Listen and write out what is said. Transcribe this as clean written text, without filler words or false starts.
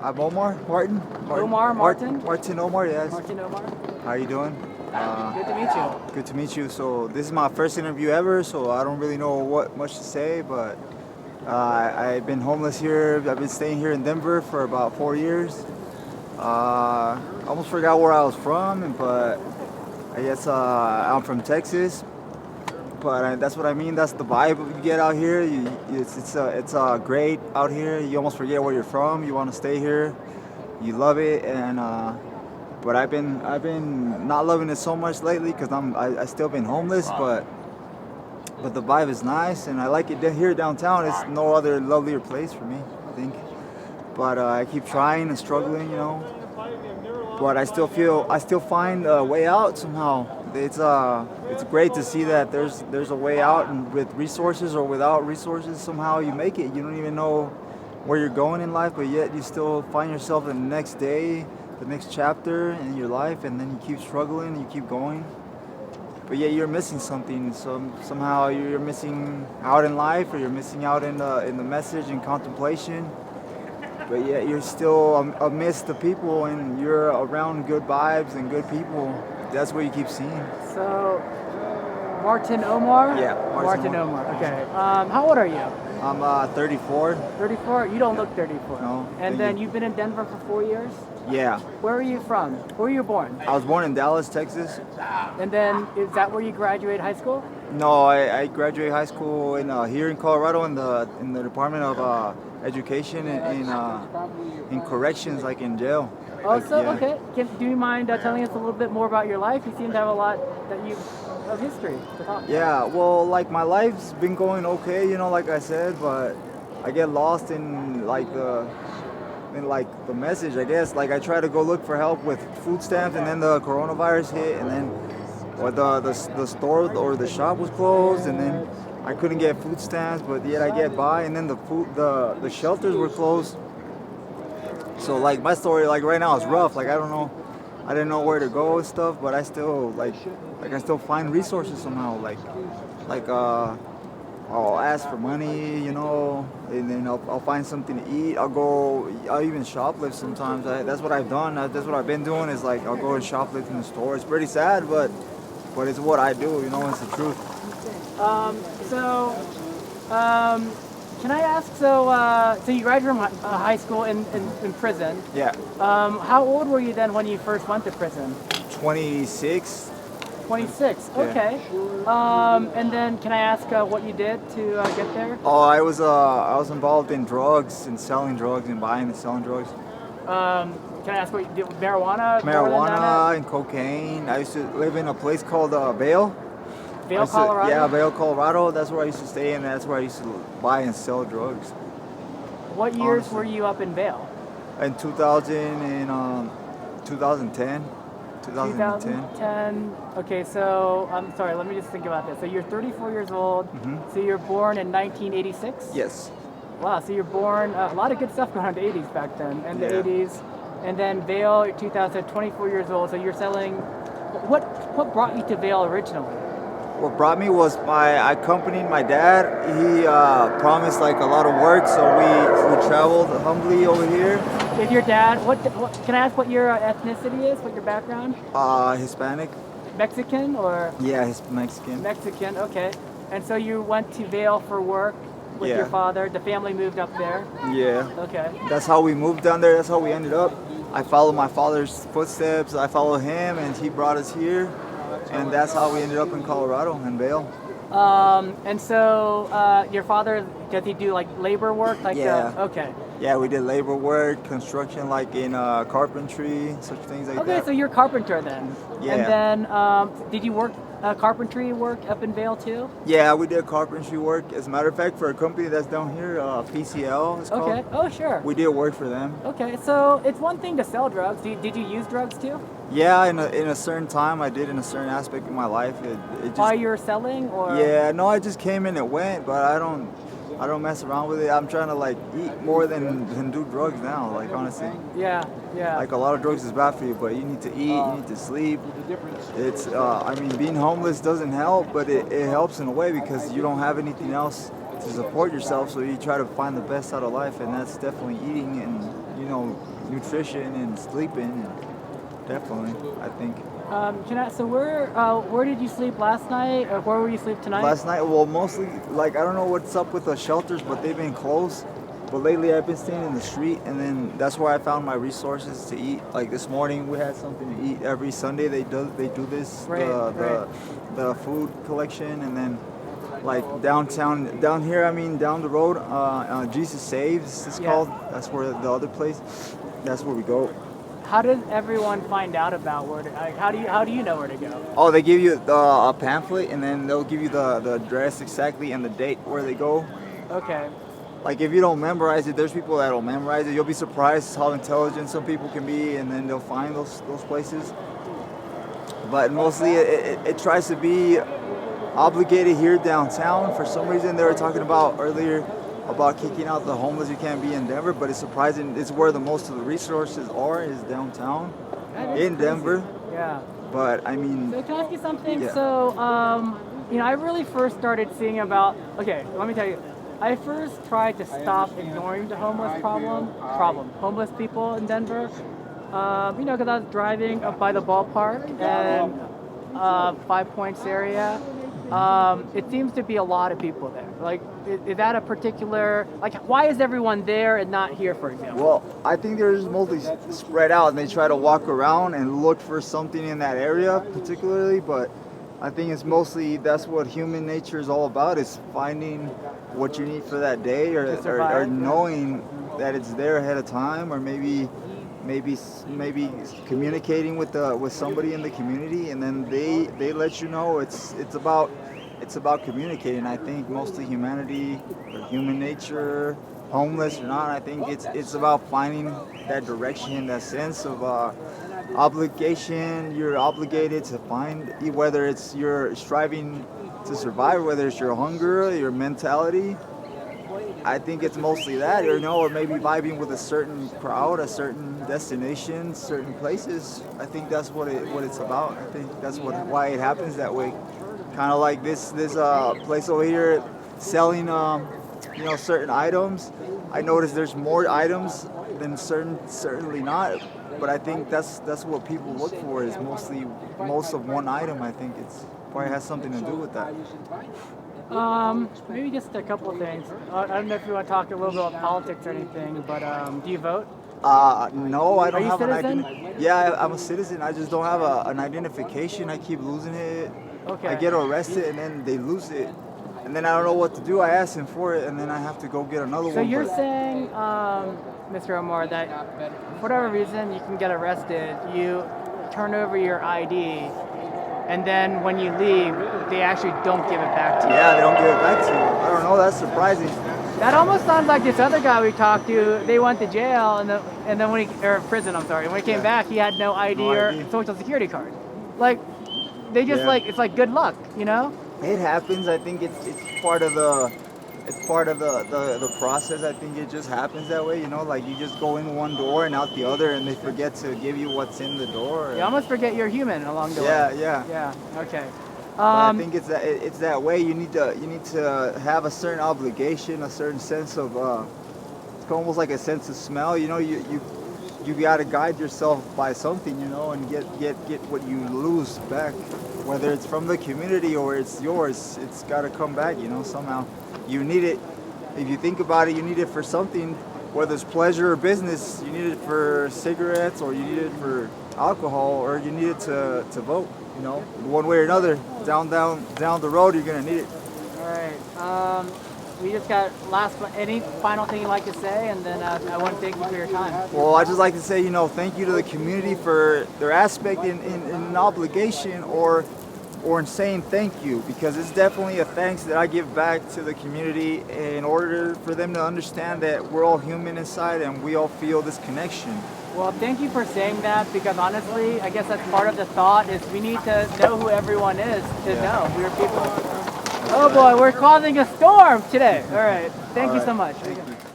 I'm Omar Martin. Omar Martin? Martin Omar, yes. Martin Omar? How you doing? Good to meet you. Good to meet you. So this is my first interview ever, so I don't really know what much to say, but I've been homeless here. I've been staying here in Denver for about 4 years. I almost forgot where I was from, but I guess I'm from Texas. But that's what I mean. That's the vibe you get out here. It's great out here. You almost forget where you're from. You want to stay here. You love it, and but I've been not loving it so much lately because I still been homeless. But the vibe is nice, and I like it here downtown. It's no other lovelier place for me, I think. But I keep trying and struggling, you know. But I still find a way out somehow. It's great to see that there's a way out, and with resources or without resources, somehow you make it. You don't even know where you're going in life, but yet you still find yourself in the next day, the next chapter in your life, and then you keep struggling, and you keep going. But yet you're missing something. Somehow you're missing out in life, or you're missing out in the message and contemplation. But yet you're still amidst the people, and you're around good vibes and good people. That's what you keep seeing. So, Martin Omar? Yeah, Martin Omar. Okay. How old are you? I'm 34. 34? You don't look 34. No, And thank then you. you've been in Denver for 4 years? Yeah, Where are you from? Where were you born? I was born in Dallas, Texas. And then, is that where you graduated high school? No, I graduated high school here in Colorado in the Department of Education in corrections, like in jail. Also, Yeah. okay. Do you mind telling us a little bit more about your life? You seem to have a lot of history to talk about. Yeah, well, like my life's been going okay, you know, like I said, but I get lost in the message, I guess. Like I try to go look for help with food stamps, and then the coronavirus hit, and then or the store or the shop was closed, and then I couldn't get food stamps, but yet I get by, and then the shelters were closed. So like my story, like right now is rough. Like I didn't know where to go and stuff, but I still I still find resources somehow. I'll ask for money, you know, and then I'll find something to eat. I'll even shoplift sometimes. That's what I've done. That's what I've been doing is like I'll go and shoplift in the store. It's pretty sad, but it's what I do, you know, it's the truth. So, can I ask? So you graduated from high school in prison. Yeah, How old were you then when you first went to prison? 26. 26. Yeah. Okay. And then can I ask what you did to get there? Oh, I was involved in drugs and selling drugs and buying and selling drugs. Can I ask what you did? Marijuana? more than Marijuana that? and cocaine. I used to live in a place called Vail. Vail, Colorado? Yeah, Vail, Colorado. That's where I used to stay, and that's where I used to buy and sell drugs. What years Honestly. were you up in Vail? In 2010. 2010. Okay, so I'm sorry. Let me just think about this. So you're 34 years old. Mhm. So you're born in 1986. Yes. Wow. So you're born. A lot of good stuff going on in the 80s back then, and the Yeah. 80s, and then Vail. You're 24 years old. So you're selling. What brought you to Vail originally? What brought me was I accompanied my dad. He promised like a lot of work, so we traveled humbly over here. Is your dad? What can I ask? What your ethnicity is? What your background? Hispanic. Mexican or Yeah, he's Mexican. Mexican? Okay. And so you went to Vail for work with your Yeah. father. The family moved up there. Yeah. Okay. That's how we moved down there. That's how we ended up. I followed my father's footsteps. I followed him, and he brought us here. And that's how we ended up in Colorado, in Vail. And so your father, does he do like labor work? Like Yeah. Okay. Yeah, we did labor work, construction, like in carpentry, such things like Okay, that. so you're a carpenter then. Yeah. And then did you work carpentry work up in Vail too? Yeah, we did carpentry work. As a matter of fact, for a company that's down here, PCL, it's called. Okay. Oh, sure. We did work for them. Okay, so it's one thing to sell drugs. Did you use drugs too? Yeah, in a certain time, I did in a certain aspect of my life. It just. While you were selling, or? Yeah, no, I just came and it went, but I don't mess around with it. I'm trying to like eat more than do drugs now. Like honestly, Yeah. Yeah. like a lot of drugs is bad for you, but you need to eat, you need to sleep. It's I mean, being homeless doesn't help, but it helps in a way because you don't have anything else to support yourself. So you try to find the best out of life, and that's definitely eating and nutrition and sleeping. And definitely, I think. So where did you sleep last night, or where will you sleep tonight? Last night, well, mostly, like, I don't know what's up with the shelters, but they've been closed. But lately, I've been staying in the street, and then that's where I found my resources to eat. Like this morning, we had something to eat. Every Sunday, they do this, the food collection, and then like down here, I mean, down the road, Jesus Saves, it's called. That's where the other place. That's where we go. How does everyone find out about where to? Like, how do you know where to go? Oh, they give you a pamphlet, and then they'll give you the address exactly and the date where they go. Okay. Like if you don't memorize it, there's people that don't memorize it. You'll be surprised how intelligent some people can be, and then they'll find those places. But mostly, it tries to be obligated here downtown. For some reason, they were talking about earlier about kicking out the homeless. You can't be in Denver, but it's surprising. It's where the most of the resources are, is downtown in Denver. Yeah. But I mean, So can I ask you something? Yeah. So, I really first started seeing about. Okay, let me tell you. I first tried to stop ignoring the homeless homeless people in Denver. Because I was driving up by the ballpark and 5 Points area. It seems to be a lot of people there. Like, is that a particular, like, why is everyone there and not here, for example? well, I think they're just mostly spread out, and they try to walk around and look for something in that area particularly. But I think it's mostly, that's what human nature is all about, is finding what you need for that day, or knowing that it's there ahead of time, or maybe communicating with somebody in the community, and then they let you know. It's about communicating. I think mostly humanity or human nature, homeless or not, I think it's about finding that direction, that sense of obligation. You're obligated to find, whether it's you're striving to survive, whether it's your hunger, your mentality. I think it's mostly that, or maybe vibing with a certain crowd, a certain destination, certain places. I think that's what it's about. I think that's why it happens that way. Kind of like this place over here selling certain items. I noticed there's more items than certainly not, but I think that's what people look for, is most of one item. I think it's probably has something to do with that. Maybe just a couple of things. I don't know if you want to talk a little bit about politics or anything, but do you vote? No, I don't have an citizen? identity. Yeah, I'm a citizen. I just don't have an identification. I keep losing it. Okay. I get arrested, and then they lose it, and then I don't know what to do. I ask them for it, and then I have to go get another one. So you're saying, Mr. Omar, that for whatever reason you can get arrested, you turn over your ID, and then when you leave, they actually don't give it back to you. Yeah, they don't give it back to you. I don't know. That's surprising. That almost sounds like this other guy we talked to. They went to jail and then or prison. I'm sorry. When he came back, he had no ID or social security card. Like, they just it's like good luck, It happens. I think it's part of the process. I think it just happens that way. Like you just go in one door and out the other, and they forget to give you what's in the door. You almost forget you're human along the way. Yeah. Okay. But I think it's that way. You need to have a certain obligation, a certain sense of it's almost like a sense of smell. You got to guide yourself by something, and get what you lose back, whether it's from the community or it's yours. It's got to come back, somehow. You need it. If you think about it, you need it for something, whether it's pleasure or business. You need it for cigarettes, or you need it for alcohol, or you need it to vote. One way or another, down the road, you're gonna need it. All right. We just got any final thing you'd like to say, and then I want to thank you for your time. Well, I just like to say, thank you to the community for their aspect in an obligation or in saying thank you, because it's definitely a thanks that I give back to the community in order for them to understand that we're all human inside and we all feel this connection. Well, thank you for saying that, because honestly, I guess that's part of the thought, is we need to know who everyone is to know we're people. Oh boy, we're causing a storm today. All right. Thank you so much. Thank you.